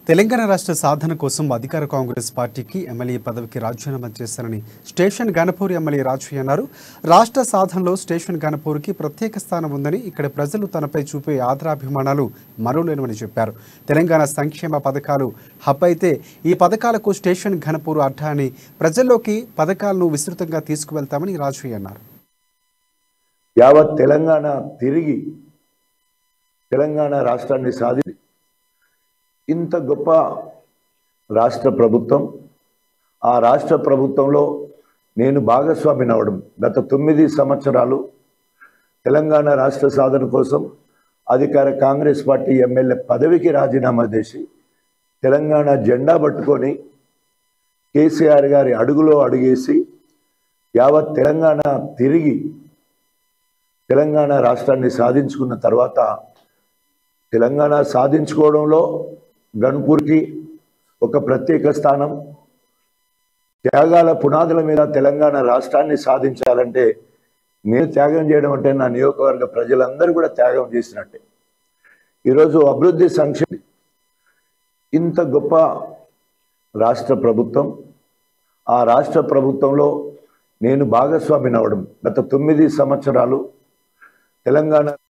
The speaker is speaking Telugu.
తెలంగాణ రాష్ట్ర సాధన కోసం అధికార కాంగ్రెస్ పార్టీకి ఎమ్మెల్యే పదవికి రాజీనామా చేశారని స్టేషన్ గణపూర్ ఎమ్మెల్యే రాజు అన్నారు. రాష్ట్ర సాధనలో స్టేషన్ గణపూర్కి ప్రత్యేక స్థానం ఉందని, ఇక్కడ ప్రజలు తనపై చూపే ఆదరాభిమానాలు మరువలేనివని చెప్పారు. తెలంగాణ సంక్షేమ పథకాలు హబ్ అయితే ఈ పథకాలకు స్టేషన్ గణపూర్ అడ్డా అని, ప్రజల్లోకి పథకాలను విస్తృతంగా తీసుకువెళ్తామని రాజు అన్నారు. యావత్ తెలంగాణ తిరిగి తెలంగాణ రాష్ట్రాన్ని సాధి ఇంత గొప్ప రాష్ట్ర ప్రభుత్వం, ఆ రాష్ట్ర ప్రభుత్వంలో నేను భాగస్వామిని అవడం, గత 9 సంవత్సరాలు తెలంగాణ రాష్ట్ర సాధన కోసం అధికార కాంగ్రెస్ పార్టీ ఎమ్మెల్యే పదవికి రాజీనామా చేసి తెలంగాణ జెండా పట్టుకొని కేసీఆర్ గారి అడుగులో అడుగేసి యావత్ తెలంగాణ తిరిగి తెలంగాణ రాష్ట్రాన్ని సాధించుకున్న తర్వాత తెలంగాణ సాధించుకోవడంలో గణపూర్కి ఒక ప్రత్యేక స్థానం, త్యాగాల పునాదుల మీద తెలంగాణ రాష్ట్రాన్ని సాధించాలంటే నేను త్యాగం చేయడం అంటే నా నియోజకవర్గ ప్రజలందరూ కూడా త్యాగం చేసినట్టే. ఈరోజు అభివృద్ధి సంక్షేమ ఇంత గొప్ప రాష్ట్ర ప్రభుత్వం, ఆ రాష్ట్ర ప్రభుత్వంలో నేను భాగస్వామిని అవడం, గత 9 సంవత్సరాలు తెలంగాణ